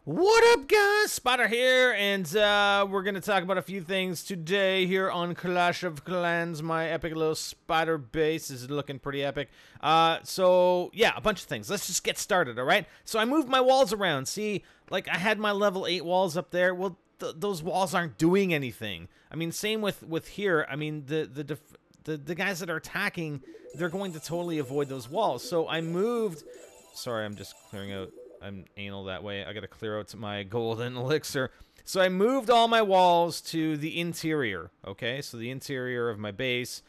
What up, guys? Spider here, and we're gonna talk about a few things today here on Clash of Clans. My epic little spider base is looking pretty epic. So yeah, a bunch of things. Let's just get started, all right? So I moved my walls around. See, like I had my level 8 walls up there. Well, those walls aren't doing anything. I mean, same with here. I mean, the guys that are attacking, they're going to totally avoid those walls. So I moved. Sorry, I'm just clearing out. I'm anal that way. I gotta clear out my golden elixir. So I moved all my walls to the interior, okay? So the interior of my base,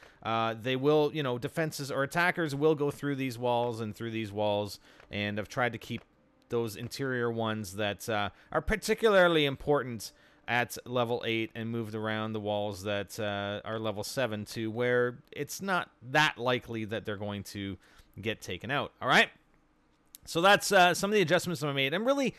they will, you know, defenses or attackers will go through these walls and through these walls, and I've tried to keep those interior ones that are particularly important at level 8 and moved around the walls that are level 7 to where it's not that likely that they're going to get taken out, all right? So that's some of the adjustments that I made. And really,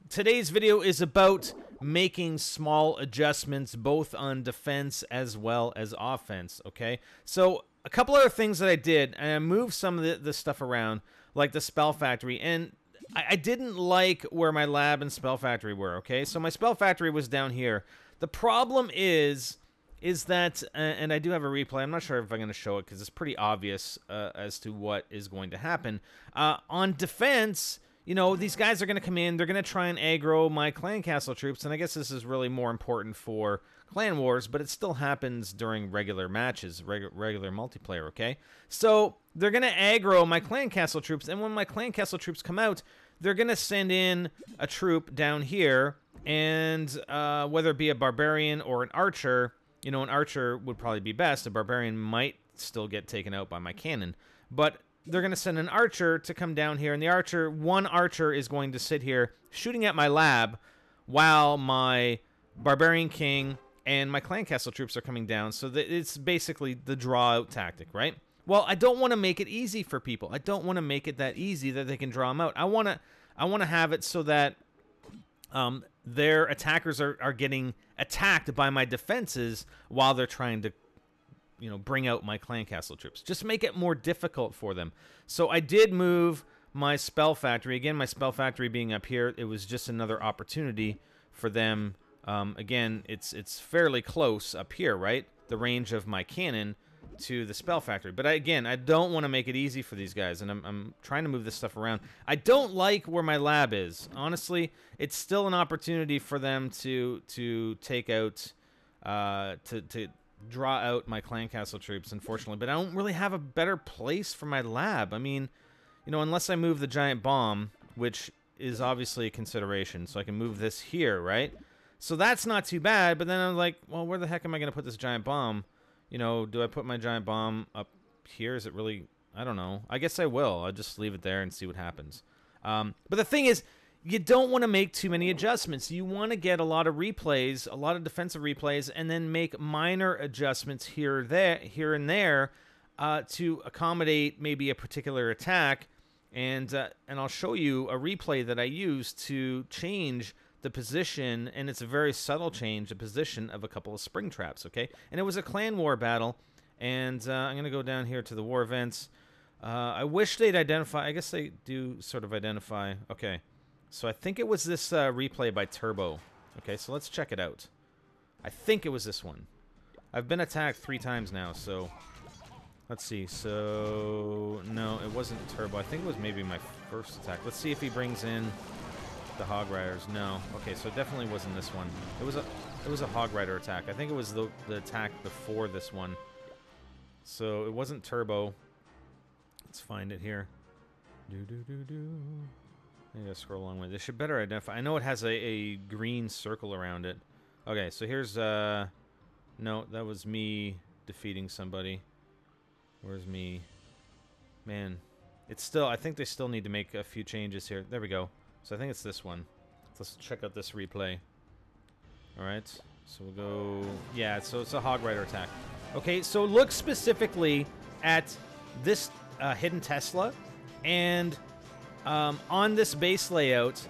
today's video is about making small adjustments both on defense as well as offense, okay? So a couple other things that I did, and I moved some of the stuff around, like the Spell Factory, and I didn't like where my lab and Spell Factory were, okay? So my Spell Factory was down here. The problem is that, and I do have a replay, I'm not sure if I'm going to show it because it's pretty obvious as to what is going to happen. On defense, you know, these guys are going to come in, they're going to try and aggro my clan castle troops, and I guess this is really more important for clan wars, but it still happens during regular matches, regular multiplayer, okay? So they're going to aggro my clan castle troops, and when my clan castle troops come out, they're going to send in a troop down here, and whether it be a barbarian or an archer, you know, an archer would probably be best. A barbarian might still get taken out by my cannon. But they're going to send an archer to come down here. And the archer, one archer is going to sit here shooting at my lab while my barbarian king and my clan castle troops are coming down. So it's basically the draw out tactic, right? Well, I don't want to make it easy for people. I don't want to make it that easy that they can draw them out. I want to have it so that their attackers are getting attacked by my defenses while they're trying to, you know, bring out my clan castle troops. Just make it more difficult for them. So I did move my Spell Factory. Again, my Spell Factory being up here, it was just another opportunity for them. Again, it's fairly close up here, right? The range of my cannon to the Spell Factory. But again, I don't want to make it easy for these guys, and I'm trying to move this stuff around. I don't like where my lab is. Honestly, it's still an opportunity for them to take out, to draw out my clan castle troops, unfortunately. But I don't really have a better place for my lab. I mean, you know, unless I move the giant bomb, which is obviously a consideration. So I can move this here, right? So that's not too bad, but then I'm like, well, where the heck am I going to put this giant bomb? You know, do I put my giant bomb up here? Is it really... I don't know. I guess I will. I'll just leave it there and see what happens. But the thing is, you don't want to make too many adjustments. You want to get a lot of replays, a lot of defensive replays, and then make minor adjustments here and there to accommodate maybe a particular attack. And I'll show you a replay that I use to change the position, and it's a very subtle change, the position of a couple of spring traps, okay? And it was a clan war battle, and I'm going to go down here to the war events. I wish they'd identify, I guess they do sort of identify, okay. So I think it was this replay by Turbo. Okay, so let's check it out. I think it was this one. I've been attacked 3 times now, so let's see. So, no, it wasn't Turbo. I think it was maybe my first attack. Let's see if he brings in the Hog Riders. No. Okay, so it definitely wasn't this one. It was a Hog Rider attack. I think it was the attack before this one. So it wasn't Turbo. Let's find it here. I gotta scroll along with it. They should better identify. I know it has a green circle around it. Okay, so here's no, that was me defeating somebody. Where's me? Man, it's still, I think they still need to make a few changes here. There we go. So I think it's this one. Let's check out this replay. Alright, so we'll go... Yeah, so it's a Hog Rider attack. Okay, so look specifically at this hidden Tesla. And on this base layout,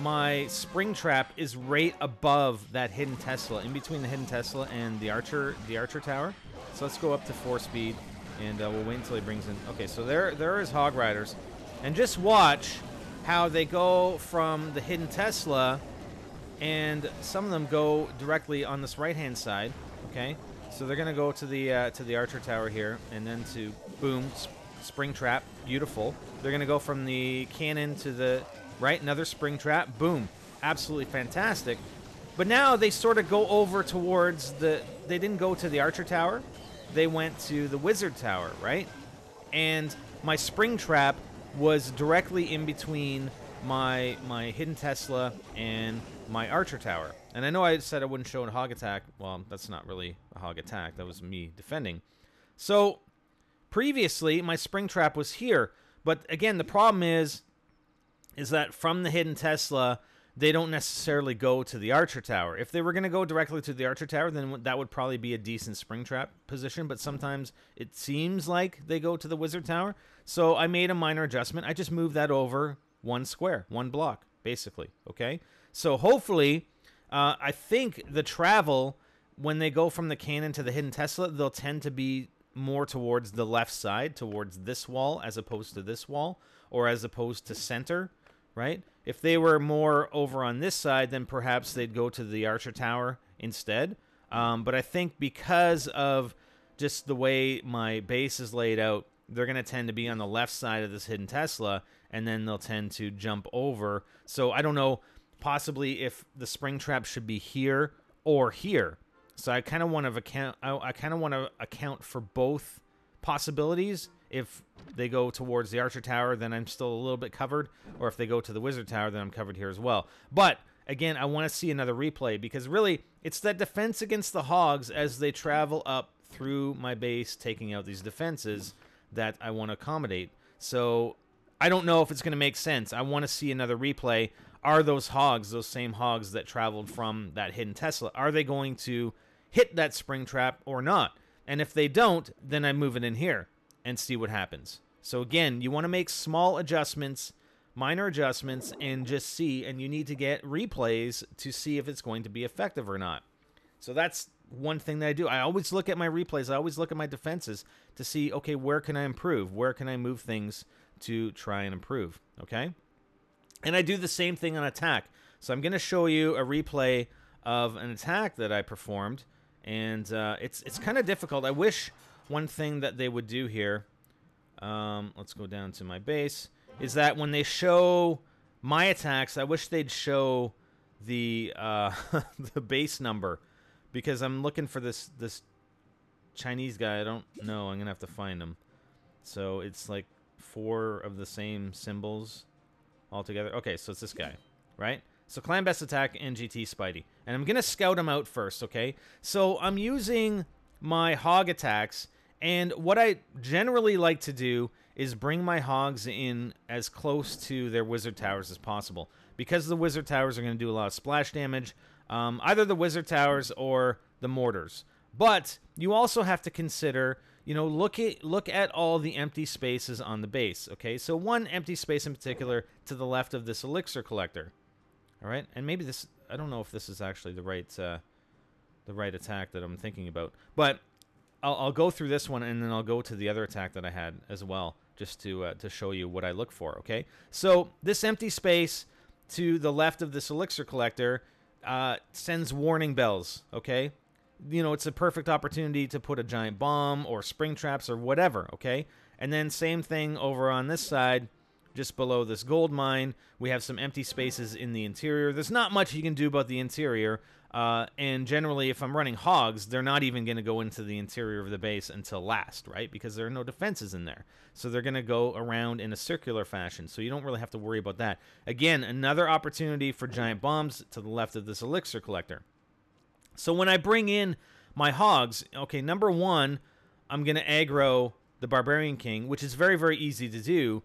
my spring trap is right above that hidden Tesla, in between the hidden Tesla and the archer tower. So let's go up to 4 speed, and we'll wait until he brings in... Okay, so there is Hog Riders. And just watch how they go from the hidden Tesla and some of them go directly on this right-hand side. Okay, so they're gonna go to the archer tower here, and then to boom, spring trap, beautiful. They're gonna go from the cannon to the right, another spring trap, boom, absolutely fantastic. But now they sort of go over towards the. They didn't go to the archer tower, they went to the wizard tower, right? And my spring trap was directly in between my hidden Tesla and my archer tower. And I know I said I wouldn't show a hog attack. Well, that's not really a hog attack. That was me defending. So previously, my spring trap was here. But again, the problem is that from the hidden Tesla, they don't necessarily go to the archer tower. If they were going to go directly to the archer tower, then that would probably be a decent spring trap position. But sometimes it seems like they go to the wizard tower. So I made a minor adjustment. I just moved that over one square, one block, basically. Okay? So hopefully, I think the travel, when they go from the cannon to the hidden Tesla, they'll tend to be more towards the left side, towards this wall, as opposed to this wall, or as opposed to center, right? If they were more over on this side, then perhaps they'd go to the archer tower instead. But I think because of just the way my base is laid out, they're going to tend to be on the left side of this hidden Tesla, and then they'll tend to jump over. So I don't know, possibly if the spring trap should be here or here. So I kind of want to account for both possibilities. If they go towards the archer tower, then I'm still a little bit covered, or if they go to the wizard tower, then I'm covered here as well. But again, I want to see another replay, because really it's that defense against the hogs as they travel up through my base, taking out these defenses, that I want to accommodate. So I don't know if it's going to make sense. I want to see another replay. Are those hogs, those same hogs that traveled from that hidden Tesla, are they going to hit that spring trap or not? And if they don't, then I move it in here and see what happens. So again, you want to make small adjustments, minor adjustments, and just see, and you need to get replays to see if it's going to be effective or not. So that's one thing that I do. I always look at my replays, I always look at my defenses to see, okay, where can I improve? Where can I move things to try and improve, okay? And I do the same thing on attack. So I'm going to show you a replay of an attack that I performed, and it's kind of difficult. I wish one thing that they would do here, let's go down to my base, is that when they show my attacks, I wish they'd show the the base number, because I'm looking for this Chinese guy. I don't know. I'm gonna have to find him. So it's like 4 of the same symbols altogether. Okay, so it's this guy, right? So Clan Best Attack and GT Spidey, and I'm gonna scout him out first. Okay, so I'm using my hog attacks. And what I generally like to do is bring my hogs in as close to their wizard towers as possible, because the wizard towers are going to do a lot of splash damage, either the wizard towers or the mortars. But you also have to consider, you know, look at all the empty spaces on the base. Okay, so one empty space in particular to the left of this elixir collector. All right, and maybe this, I don't know if this is actually the right attack that I'm thinking about, but I'll go through this one, and then I'll go to the other attack that I had as well, just to show you what I look for, okay? So this empty space to the left of this elixir collector sends warning bells, okay? You know, it's a perfect opportunity to put a giant bomb or spring traps or whatever, okay? And then same thing over on this side, just below this gold mine, we have some empty spaces in the interior. There's not much you can do about the interior. And generally, if I'm running hogs, they're not even going to go into the interior of the base until last, right? Because there are no defenses in there. So they're going to go around in a circular fashion. So you don't really have to worry about that. Again, another opportunity for giant bombs to the left of this elixir collector. So when I bring in my hogs, okay, number one, I'm going to aggro the Barbarian King, which is very, very easy to do.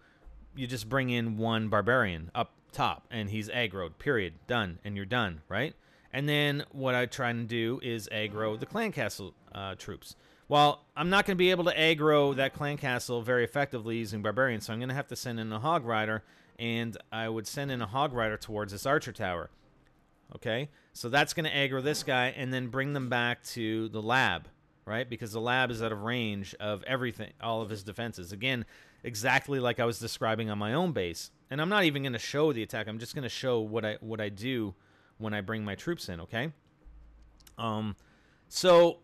You just bring in one Barbarian up top, and he's aggroed, period, done, and you're done, right? And then what I try and do is aggro the clan castle troops. Well, I'm not going to be able to aggro that clan castle very effectively using barbarians, so I'm going to have to send in a hog rider, and I would send in a hog rider towards this archer tower. Okay, so that's going to aggro this guy, and then bring them back to the lab, right? Because the lab is out of range of everything, all of his defenses. Again, exactly like I was describing on my own base. And I'm not even going to show the attack. I'm just going to show what I do when I bring my troops in, okay? So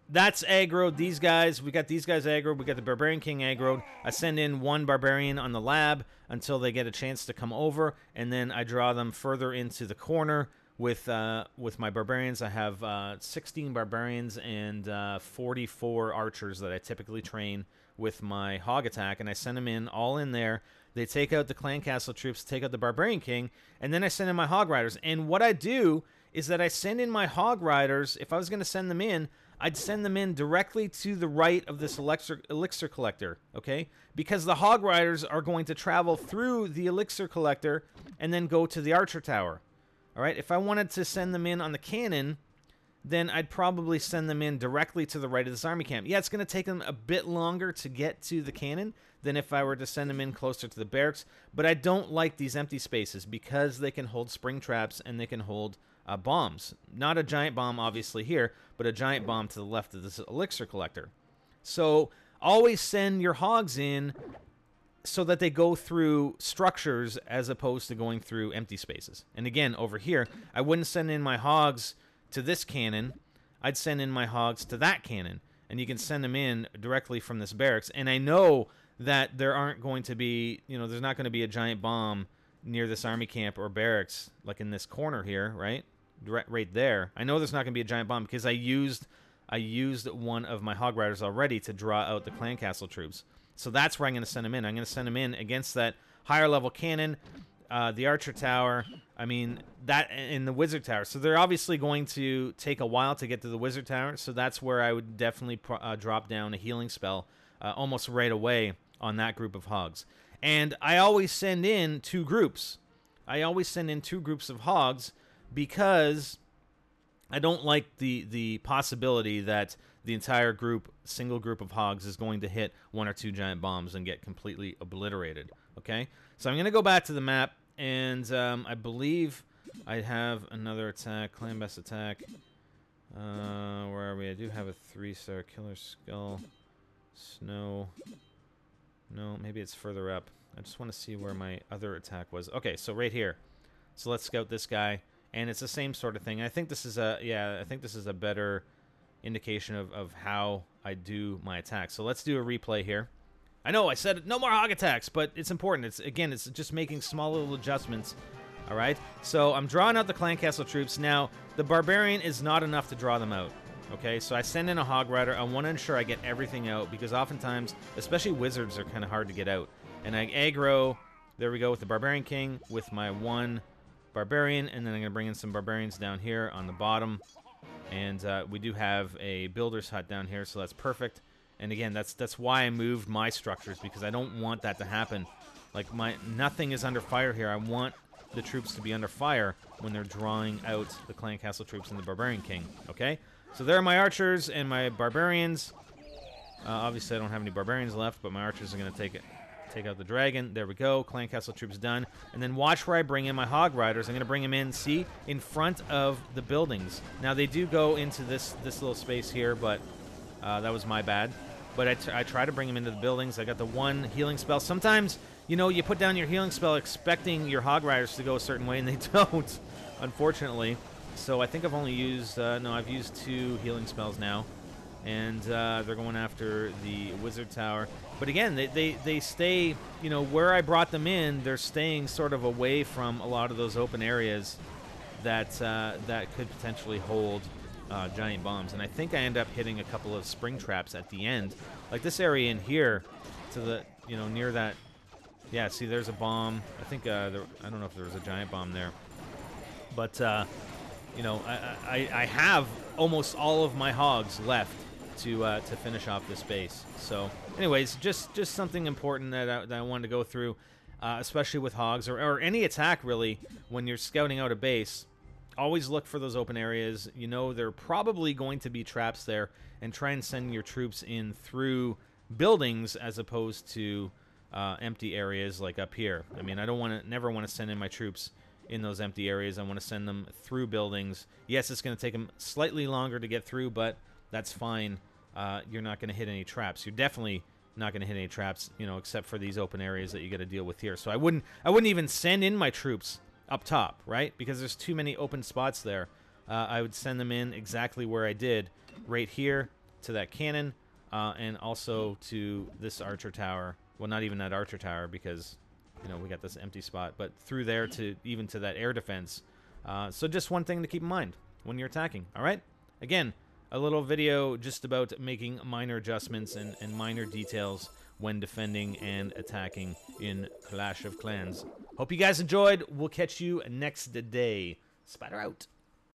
that's aggroed. These guys, we got these guys aggroed. We got the Barbarian King aggroed. I send in one Barbarian on the lab until they get a chance to come over, and then I draw them further into the corner with my Barbarians. I have 16 Barbarians and 44 Archers that I typically train with my Hog attack, and I send them in all in there. They take out the Clan Castle troops, take out the Barbarian King, and then I send in my Hog Riders. And what I do is that I send in my Hog Riders. If I was going to send them in, I'd send them in directly to the right of this elixir collector, okay? Because the Hog Riders are going to travel through the elixir collector and then go to the Archer Tower, all right? If I wanted to send them in on the cannon, then I'd probably send them in directly to the right of this army camp. Yeah, it's going to take them a bit longer to get to the cannon than if I were to send them in closer to the barracks, but I don't like these empty spaces because they can hold spring traps and they can hold bombs. Not a giant bomb, obviously, here, but a giant bomb to the left of this elixir collector. So always send your hogs in so that they go through structures as opposed to going through empty spaces. And again, over here, I wouldn't send in my hogs to this cannon. I'd send in my hogs to that cannon, and you can send them in directly from this barracks. And I know that there aren't going to be, there's not going to be a giant bomb near this army camp or barracks, like in this corner here, right? Right there. I know there's not going to be a giant bomb because I used one of my Hog Riders already to draw out the Clan Castle troops. So that's where I'm going to send them in. I'm going to send them in against that higher level cannon, the Archer Tower, that in the Wizard Tower. So they're obviously going to take a while to get to the Wizard Tower, so that's where I would definitely drop down a healing spell almost right away on that group of hogs. And I always send in two groups. I always send in two groups of hogs because I don't like the possibility that the entire single group of hogs is going to hit one or two giant bombs and get completely obliterated, okay? So I'm going to go back to the map, and I believe I have another attack, Clan Best attack. Where are we? I do have a 3-star Killer Skull. Snow. No, maybe it's further up. I just want to see where my other attack was. Okay, so right here. So let's scout this guy, and it's the same sort of thing. I think this is a better indication of how I do my attacks. So let's do a replay here. I know I said no more hog attacks, but it's important. It's just making small little adjustments. All right. So I'm drawing out the Clan Castle troops. Now the Barbarian is not enough to draw them out. Okay, so I send in a Hog Rider. I want to ensure I get everything out because oftentimes, especially wizards, are kind of hard to get out. And I aggro. There we go with the Barbarian King with my one Barbarian, and then I'm going to bring in some Barbarians down here on the bottom. And we do have a Builder's Hut down here, so that's perfect. And again, that's why I moved my structures, because I don't want that to happen. Like, nothing is under fire here. I want the troops to be under fire when they're drawing out the Clan Castle troops and the Barbarian King, okay? So there are my Archers and my Barbarians. Obviously, I don't have any Barbarians left, but my Archers are going to take out the dragon. There we go. Clan Castle troops done. And then watch where I bring in my Hog Riders. I'm going to bring them in, see, in front of the buildings. Now, they do go into this little space here, but that was my bad. But I try to bring them into the buildings. I got the one healing spell. Sometimes, you put down your healing spell expecting your Hog Riders to go a certain way, and they don't, unfortunately. So I think I've only used, no, I've used 2 healing spells now. And they're going after the Wizard Tower. But again, they stay, where I brought them in, they're staying sort of away from a lot of those open areas that could potentially hold giant bombs. And I think I end up hitting a couple of spring traps at the end. Like this area in here, to the, near that, yeah, see, there's a bomb. I think, I don't know if there was a giant bomb there. But, I have almost all of my hogs left to finish off this base. So, anyways, just something important that I wanted to go through, especially with hogs or any attack really. When you're scouting out a base, always look for those open areas. There are probably going to be traps there, and try and send your troops in through buildings as opposed to empty areas like up here. I mean, I never want to send in my troops in those empty areas. I want to send them through buildings. Yes, it's going to take them slightly longer to get through, but that's fine. You're not going to hit any traps. You're definitely not going to hit any traps, except for these open areas that you got to deal with here. So I wouldn't even send in my troops up top, right? Because there's too many open spots there. I would send them in exactly where I did, right here to that cannon, and also to this archer tower. Well, not even that archer tower because, you know, we got this empty spot, but through there to even to that air defense. So just one thing to keep in mind when you're attacking, all right? Again, a little video just about making minor adjustments and minor details when defending and attacking in Clash of Clans. Hope you guys enjoyed. We'll catch you next day. Spider out.